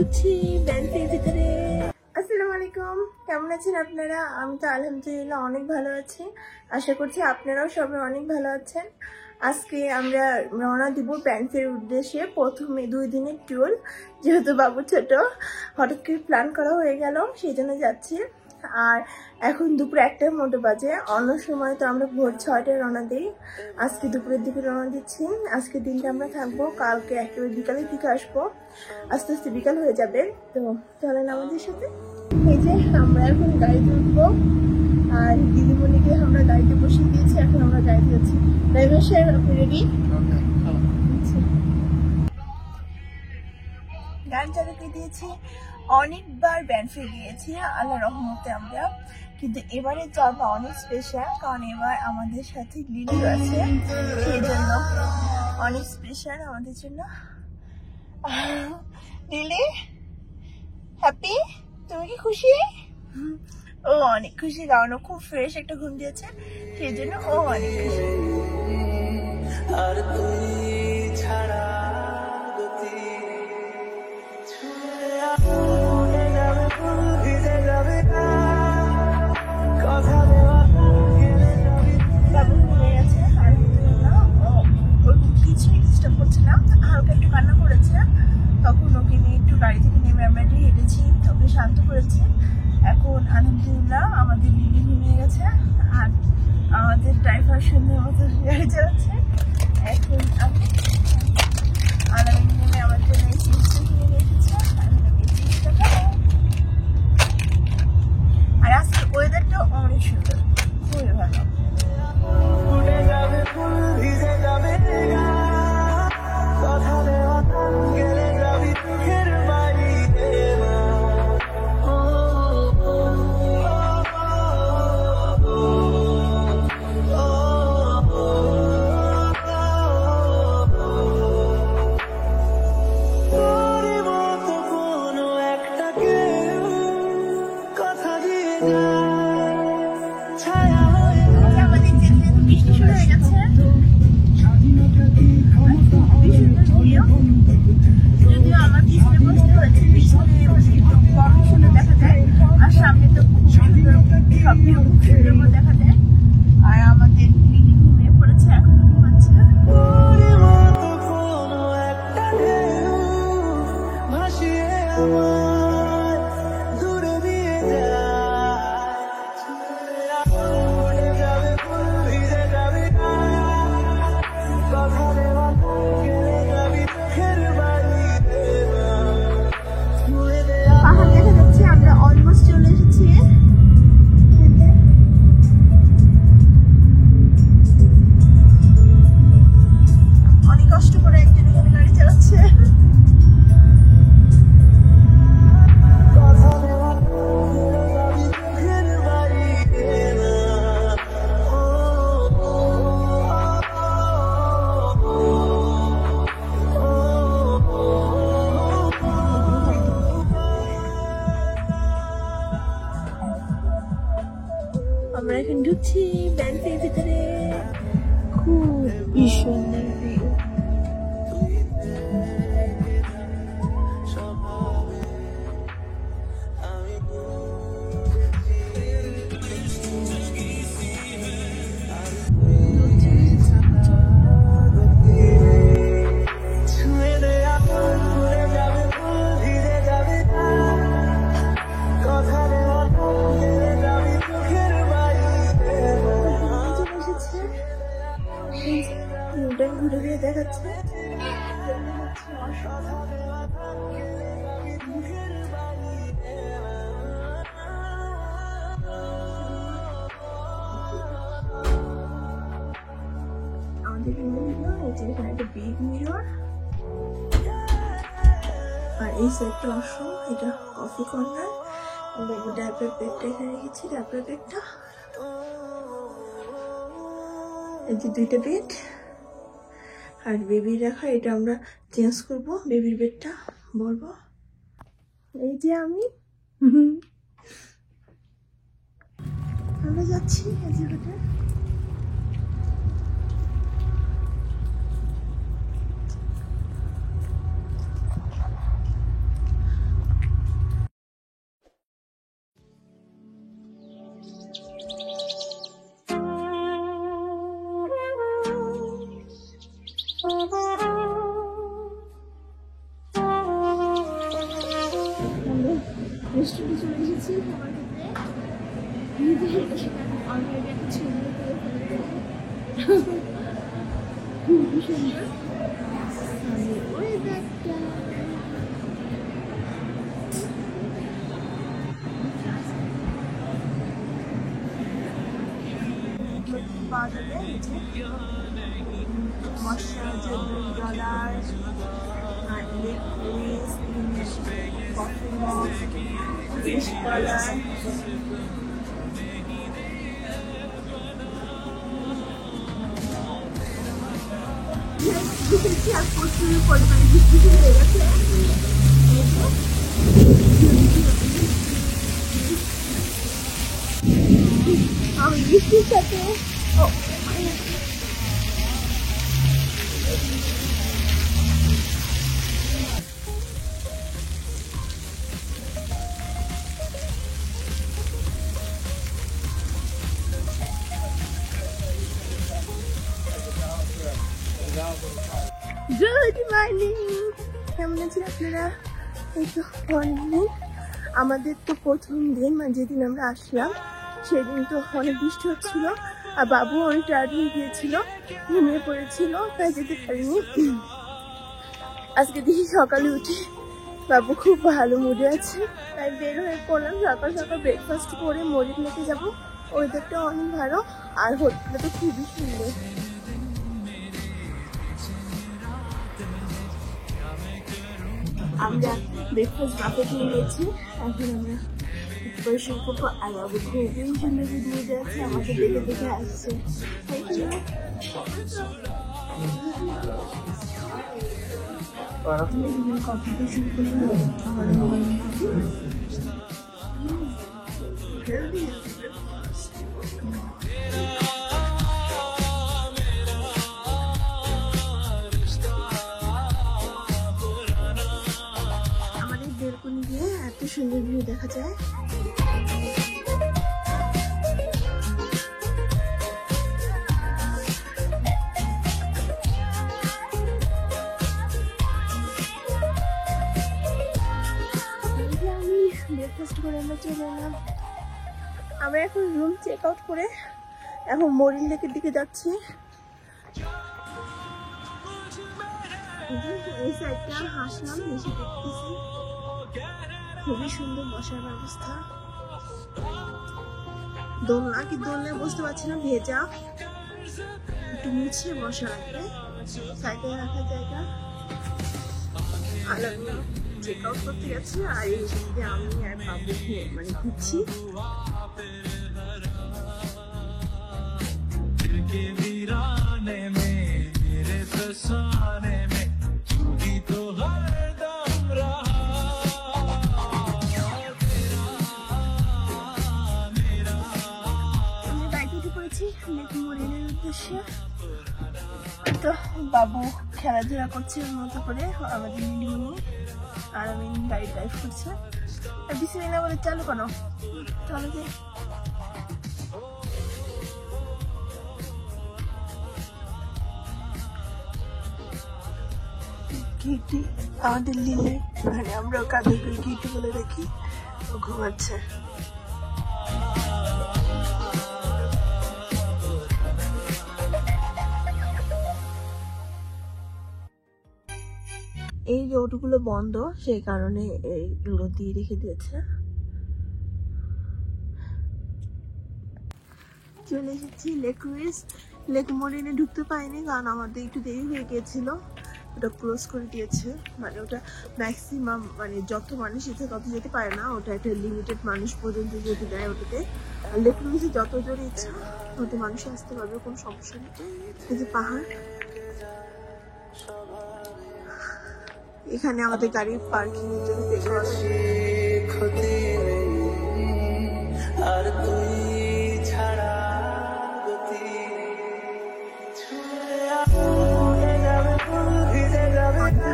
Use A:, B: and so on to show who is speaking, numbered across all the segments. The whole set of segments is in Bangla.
A: ঢুকছি ব্যাংকের ভিতরে। আসসালামু আলাইকুম, কেমন আছেন আপনারা? আমি তো আলহামদুলিল্লাহ অনেক ভালো আছি। আশা করছি আপনারাও সবাই অনেক ভালো আছেন। আজকে আমরা রওনা দিব ব্যাংকের উদ্দেশ্যে। প্রথমে 2 দিনের ট্যুর, যেহেতু বাবু ছোট, হঠাৎ করে প্ল্যান করা হয়ে গেল, সেই জন্য যাচ্ছি। আর এখন দুপুর 1টার মতো বাজে। অন্য সময় তো আমরা ভোর 6টায় রওনা দিই, আজকে দুপুরের দিকে রওনা দিচ্ছি। আজকে দিনটা আমরা থাকবো, কালকে একেবারে বিকালের দিকে আসবো। আস্তে আস্তে বিকাল হয়ে যাবে। তো চলেন আমাদের সাথে। এই যে আমরা এখন গাড়িতে উঠবো, আর দিদিমণিকে আমরা গাড়িতে বসিয়ে দিয়েছি। এখন আমরা গাড়িতে যাচ্ছি। ড্রাইভার সাহেব, আপনি রেডি? গান চালাতে দিয়েছি। অনেকবার ব্যানফে গিয়েছি আল্লাহ রহমতে আমরা, কিন্তু এবারে যাওয়া অনেক স্পেশাল, কারণ এবার আমাদের সাথে লিলি আছে, সেই জন্য অনেক স্পেশাল আমাদের জন্য। Lily, happy? তুমি কি খুশি? ও অনেক খুশি, কারণ ও খুব ফ্রেশ একটা ঘুম দিয়েছে, সেই জন্য ও অনেক খুশি। আর তুই ছাড়া কিছুই ডিস্টার্ব করছে না। হালকা একটু কান্না করেছে, তখন ওকে নিয়ে একটু গাড়ি থেকে নেমে আমরা একটু হেঁটেছি, ওকে শান্ত করেছি। এখন আলহামদুলিল্লাহ আমাদের লিলি ঘুমিয়ে গেছে, আর আমাদের ড্রাইভার সুন্দর মতো গাড়ি চালাচ্ছে। এখন আমি আলামিন নেমে আমার জন্য এই চিপসটা কিনে নিয়ে এসেছে। আর আজকে ওয়েদারটা অনেক সুন্দর, খুবই ভালো। যদিও আমার পিছনে বসতে হয়েছে, পিছনে বসে একটু কম সুন্দর দেখা যায়, আর সামনে তো খুব সুন্দর, সব ভিউ খুব সুন্দর করে দেখা যায়। আর আমাদের লিলি ঘুমিয়ে পড়েছে, এখন ঘুমাচ্ছে। আমরা এখন ঢুকছি ব্যাংকের ভিতরে। খুব সুন্দর ভিউ। ঘুরে ঘুরে দেখাচ্ছে। আমাদের এখানে একটা বিগ মিরর, আর এই সাইডটা ওয়াশরুম, এটা কফি কর্নার। বেবি ডাইপার ব্যাগটা এখানে রেখেছি, ডাইপার ব্যাগটা। এই যে 2টা বেড, আর বেবির রাখা, এটা আমরা চেঞ্জ করব, বেবির বেডটা বলবো। এই যে আমরা যাচ্ছি এই জায়গাটা। রেস্টুরেন্টে চলে এসেছি খাবার খেতে। অলরেডি একটা ছবি তুলে ফেলেছি, খুবই সুন্দর ওয়েদারটা। পাওয়া যাবে ময়শ্চারাইজার $2 আর কফি মগ, ফিশ কালার, আর প্রচুর পরিমাণে বৃষ্টি শুরু হয়ে গেছে। আমি বৃষ্টির সাথে গুড মর্নিং, কেমন আছেন আপনারা? এই তো মর্নিং, আমাদের তো প্রথম দিন, মানে যেদিন আমরা আসলাম সেদিন তো অনেক বৃষ্টি হচ্ছিল, আর বাবু অনেক টায়ার্ড হয়ে গিয়েছিল, ঘুমিয়ে পড়েছিল, তাই যেতে পারিনি। আজকে দেখি সকালে উঠে বাবু খুব ভালো মুডে আছে, তাই বের হয়ে পড়লাম। সকাল সকাল ব্রেকফাস্ট করে মরিচ নিতে যাবো, ওয়েদারটা অনেক ভালো আর হোটেলটা তো খুবই সুন্দর। আমরা ব্রেকফাস্ট বাফেট নিয়ে নিয়েছি, এখন আমরা পরিষ্কার করবো। আর বাবু খুবই সুন্দর ভিডিও যাচ্ছে, আমাকে দেখে দেখে আসছে। কফিটা শুরু করবো আমার বেলকনি দিয়ে এত সুন্দর ভিউ দেখা যায়। আমি ব্রেকফাস্ট করে আমরা চলে এলাম। আমরা এখন রুম চেক আউট করে এখন মরিন লেকের দিকে যাচ্ছি। এই সাইডটা হাসলাম, এসে দেখতেছি খুবই সুন্দর বসার ব্যবস্থা। দোলনা কি দোলনায় বসতে পারছি না, ভেজা, একটু মুছে বসা লাগবে, সাইকেল রাখার জায়গা। আর আমি চেক আউট করতে গেছি, আর এই দিকে আমি আর বাবু মানে ঘুরছি। তো বাবু খেলাধুলা করছে ওর মতো করে, আমাদের মিলিয়ে, আর আমি গাড়ি ড্রাইভ করছে। বিসমিল্লাহ বলে চালু কেন, চলো যে ঘিটি আমাদের লিলে, মানে আমরা কাঁধে করে ঘিটি বলে রাখি, ও ঘুমাচ্ছে। এই রোডগুলো বন্ধ, সেই কারণে এইগুলো দিয়ে রেখে দিয়েছে। চলে এসেছি লেক রুইস। লেক মরিনে ঢুকতে পাইনি, কারণ আমাদের একটু দেরি হয়ে গিয়েছিল, ওটা ক্লোজ করে দিয়েছে। মানে ওটা ম্যাক্সিমাম, মানে যত মানুষ এসে তত যেতে পারে না, ওটা একটা লিমিটেড মানুষ পর্যন্ত যেতে দেয় ওটাতে। লেক রুইসে যত জোরে ইচ্ছা তত মানুষ আসতে পারবে, কোনো সমস্যা নেই। এই যে পাহাড়, এখানে আমাদের গাড়ির পার্কিং এর জন্য পে করা লাগে।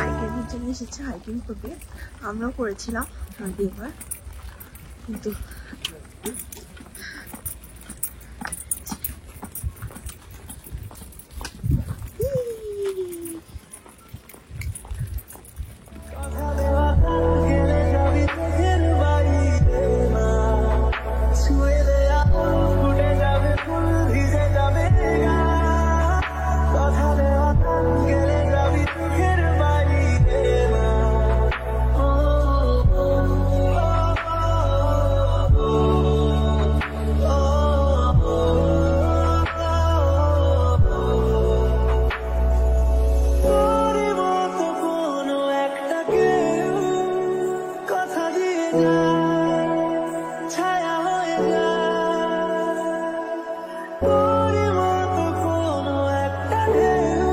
A: হাইকিংয়ের জন্য এসেছে, হাইকিং করবে, আমরাও করেছিলাম আগে এবার, কিন্তু
B: ছায়া হয়ে যায় তোর মতো কোনো একটা ঢেউ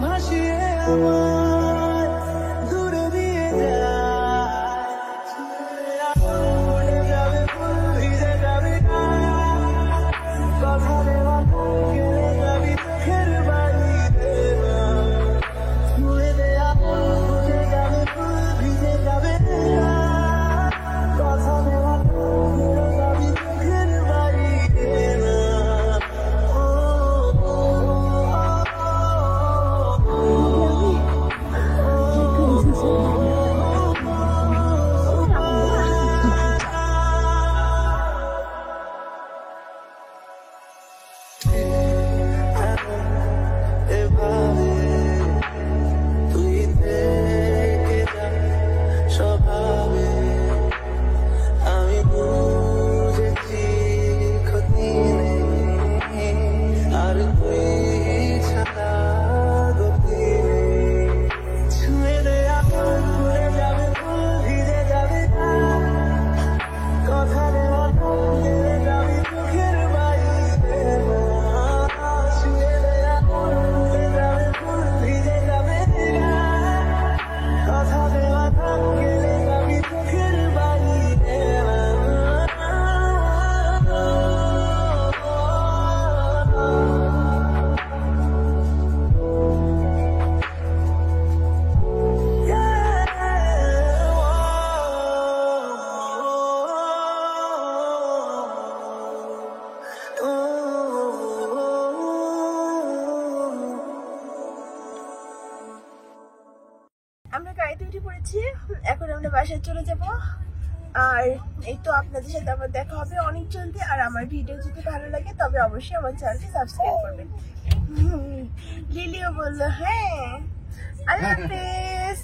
B: ভাসিয়ে আমায় দূরে দিয়ে যায় উড়ে যাবে ফুল ভিজে যাবে কথা দেওয়া কেড়ে যাবি চোখের বাড়িতে ছুঁয়ে দেয়া বুঝে যাবে ফুল ভিজে যাবে কথা দেওয়া কেড়ে যাবি চোখের বাড়িতে এভাবে তুই থেকে যা স্বভাবে আমি বুঝেছি ক্ষতি নেই আর তুই ছাড়া গতি নেই ছুঁয়ে দেয়া ঘুরে যাবে ফুল ভিজে যাবে কথা দেওয়া কেড়ে যাবি চোখের বাড়িতে ছুঁয়ে দেয়া ঘুরে যাবে ফুল ভিজে যাবে কথা দেওয়া কেড়ে যাবি চোখের বাড়িতে
A: আমরা গাড়িতে উঠে পড়েছি, এখন আমরা বাসায় চলে যাব। আর এই তো আপনাদের সাথে আবার দেখা হবে অনেক জলদি। আর আমার ভিডিও যদি ভালো লাগে তবে অবশ্যই আমার চ্যানেলটি সাবস্ক্রাইব করবেন। লিলিও বললো হ্যাঁ। আল্লাহ হাফেজ।